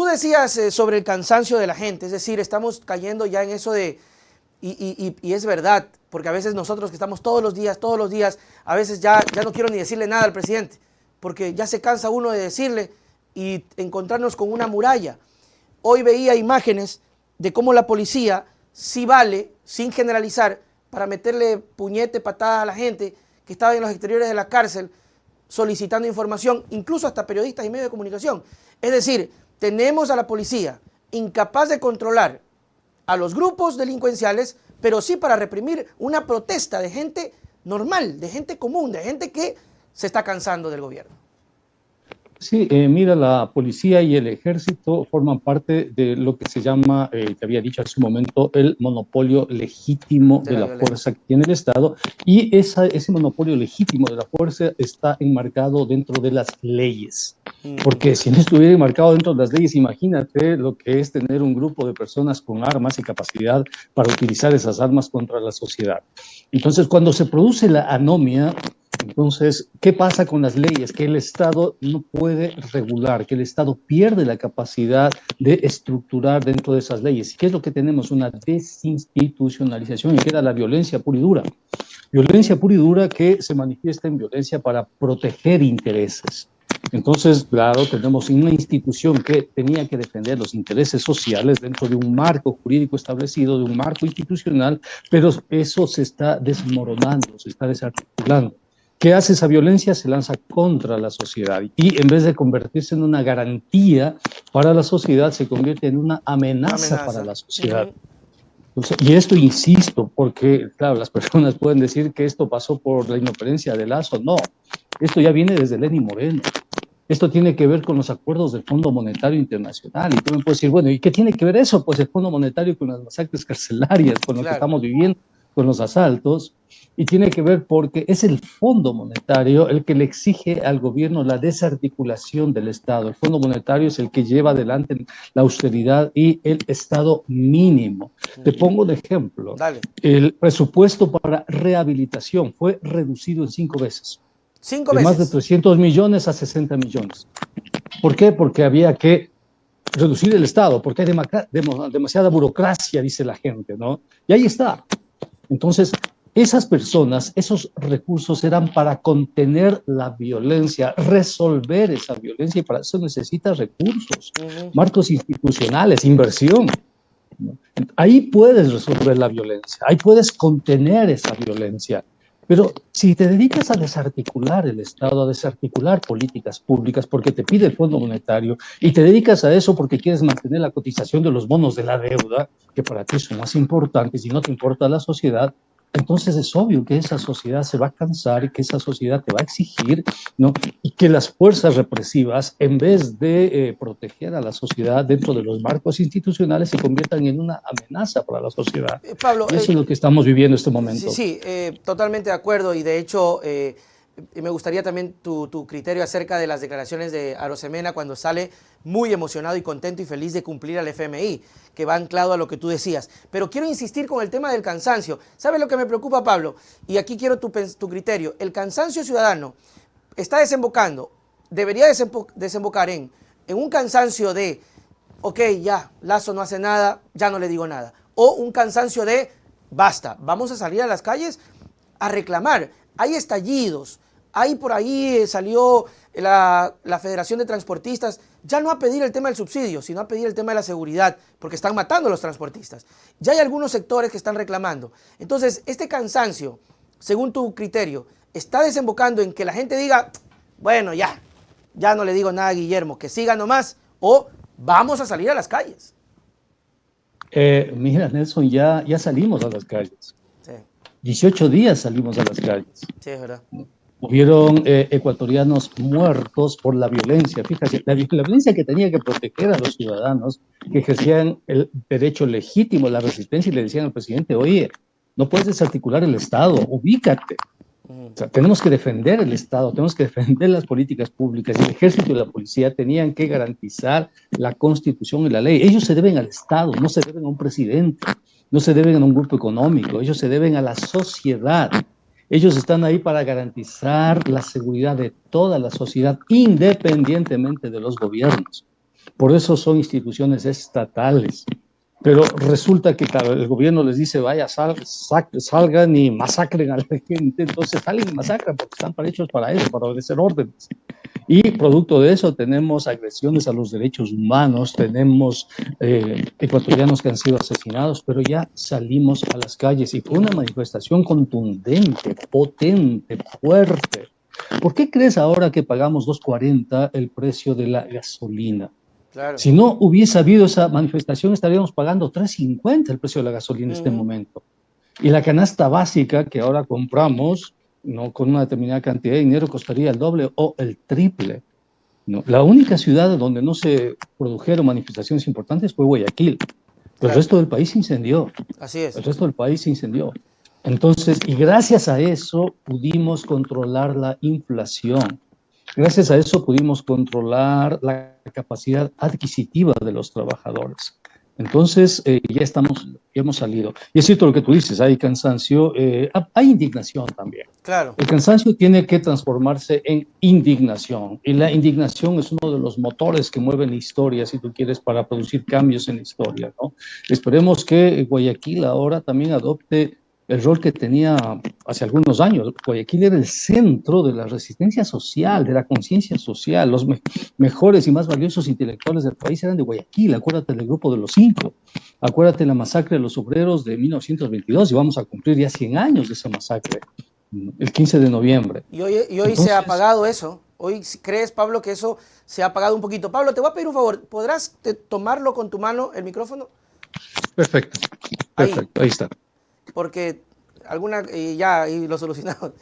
Tú decías sobre el cansancio de la gente, es decir, estamos cayendo ya en eso de, y es verdad, porque a veces nosotros que estamos todos los días, a veces ya no quiero ni decirle nada al presidente, porque ya se cansa uno de decirle y encontrarnos con una muralla. Hoy veía imágenes de cómo la policía sí vale, sin generalizar, para meterle puñete, patada a la gente que estaba en los exteriores de la cárcel solicitando información, incluso hasta periodistas y medios de comunicación. Es decir, tenemos a la policía incapaz de controlar a los grupos delincuenciales, pero sí para reprimir una protesta de gente normal, de gente común, de gente que se está cansando del gobierno. Sí, mira, la policía y el ejército forman parte de lo que se llama, te había dicho hace un momento, el monopolio legítimo de la fuerza que tiene el Estado, y ese monopolio legítimo de la fuerza está enmarcado dentro de las leyes. Porque si no estuviera enmarcado dentro de las leyes, imagínate lo que es tener un grupo de personas con armas y capacidad para utilizar esas armas contra la sociedad. Entonces, cuando se produce la anomia, entonces, ¿qué pasa con las leyes? Que el Estado no puede regular, que el Estado pierde la capacidad de estructurar dentro de esas leyes. ¿Y qué es lo que tenemos? Una desinstitucionalización y queda la violencia pura y dura. Violencia pura y dura que se manifiesta en violencia para proteger intereses. Entonces, claro, tenemos una institución que tenía que defender los intereses sociales dentro de un marco jurídico establecido, de un marco institucional, pero eso se está desmoronando, se está desarticulando. ¿Qué hace esa violencia? Se lanza contra la sociedad y en vez de convertirse en una garantía para la sociedad, se convierte en una amenaza para la sociedad. Entonces, y esto insisto, porque claro, las personas pueden decir que esto pasó por la inoperencia de Lazo. No, esto ya viene desde Lenín Moreno. Esto tiene que ver con los acuerdos del Fondo Monetario Internacional. Y tú me puedes decir, bueno, ¿y qué tiene que ver eso? Pues el Fondo Monetario con las masacres carcelarias, con lo que estamos viviendo, con los asaltos. Y tiene que ver porque es el Fondo Monetario el que le exige al gobierno la desarticulación del Estado. El Fondo Monetario es el que lleva adelante la austeridad y el Estado mínimo. Te pongo de ejemplo. Dale. El presupuesto para rehabilitación fue reducido en 5 veces. 5 de veces. Más de 300 millones a 60 millones. ¿Por qué? Porque había que reducir el Estado, porque hay demasiada burocracia, dice la gente, ¿no? Y ahí está. Entonces, esas personas, esos recursos eran para contener la violencia, resolver esa violencia, y para eso necesitas recursos, marcos institucionales, inversión. Ahí puedes resolver la violencia, ahí puedes contener esa violencia. Pero si te dedicas a desarticular el Estado, a desarticular políticas públicas porque te pide el Fondo Monetario, y te dedicas a eso porque quieres mantener la cotización de los bonos de la deuda, que para ti son más importantes y no te importa la sociedad, entonces es obvio que esa sociedad se va a cansar y que esa sociedad te va a exigir, ¿no? Y que las fuerzas represivas, en vez de proteger a la sociedad dentro de los marcos institucionales, se conviertan en una amenaza para la sociedad. Pablo, y eso es lo que estamos viviendo en este momento. Sí, totalmente de acuerdo, y de hecho me gustaría también tu criterio acerca de las declaraciones de Arosemena cuando sale muy emocionado y contento y feliz de cumplir al FMI, que va anclado a lo que tú decías. Pero quiero insistir con el tema del cansancio. ¿Sabes lo que me preocupa, Pablo? Y aquí quiero tu criterio. El cansancio ciudadano está desembocando, debería desembocar en un cansancio de, ok, ya, Lazo no hace nada, ya no le digo nada. O un cansancio de, basta, vamos a salir a las calles a reclamar. Hay estallidos, ahí por ahí salió la Federación de Transportistas, ya no a pedir el tema del subsidio, sino a pedir el tema de la seguridad, porque están matando a los transportistas. Ya hay algunos sectores que están reclamando. Entonces, este cansancio, según tu criterio, está desembocando en que la gente diga, bueno, ya no le digo nada a Guillermo, que siga nomás, o vamos a salir a las calles. Mira, Nelson, ya salimos a las calles. Sí. 18 días salimos a las calles. Sí, es verdad. Hubieron ecuatorianos muertos por la violencia. Fíjate, la violencia que tenía que proteger a los ciudadanos que ejercían el derecho legítimo, la resistencia, y le decían al presidente, oye, no puedes desarticular el Estado, ubícate. O sea, tenemos que defender el Estado, tenemos que defender las políticas públicas, y el ejército y la policía tenían que garantizar la Constitución y la ley. Ellos se deben al Estado, no se deben a un presidente, no se deben a un grupo económico, ellos se deben a la sociedad. Ellos están ahí para garantizar la seguridad de toda la sociedad, independientemente de los gobiernos. Por eso son instituciones estatales. Pero resulta que, claro, el gobierno les dice, vaya, salgan y masacren a la gente. Entonces salen y masacran porque están hechos para eso, para obedecer órdenes. Y producto de eso tenemos agresiones a los derechos humanos, tenemos ecuatorianos que han sido asesinados, pero ya salimos a las calles y fue una manifestación contundente, potente, fuerte. ¿Por qué crees ahora que pagamos 2.40 el precio de la gasolina? Claro. Si no hubiese habido esa manifestación, estaríamos pagando 3.50 el precio de la gasolina en este momento. Y la canasta básica que ahora compramos, no con una determinada cantidad de dinero, costaría el doble o el triple. ¿No? La única ciudad donde no se produjeron manifestaciones importantes fue Guayaquil. El resto del país se incendió. Así es. El resto del país se incendió. Entonces, y gracias a eso pudimos controlar la inflación. Gracias a eso pudimos controlar la capacidad adquisitiva de los trabajadores. Entonces, ya hemos salido. Y es cierto lo que tú dices, hay cansancio, hay indignación también. Claro. El cansancio tiene que transformarse en indignación. Y la indignación es uno de los motores que mueven la historia, si tú quieres, para producir cambios en la historia, ¿no? Esperemos que Guayaquil ahora también adopte el rol que tenía hace algunos años. Guayaquil era el centro de la resistencia social, de la conciencia social. Los mejores y más valiosos intelectuales del país eran de Guayaquil. Acuérdate del Grupo de los Cinco. Acuérdate de la masacre de los obreros de 1922 y vamos a cumplir ya 100 años de esa masacre, el 15 de noviembre. Y hoy entonces, se ha apagado eso. Hoy, ¿crees, Pablo, que eso se ha apagado un poquito? Pablo, te voy a pedir un favor. ¿Podrás tomarlo con tu mano, el micrófono? Perfecto, perfecto, ahí está. Porque ya ahí lo solucionamos.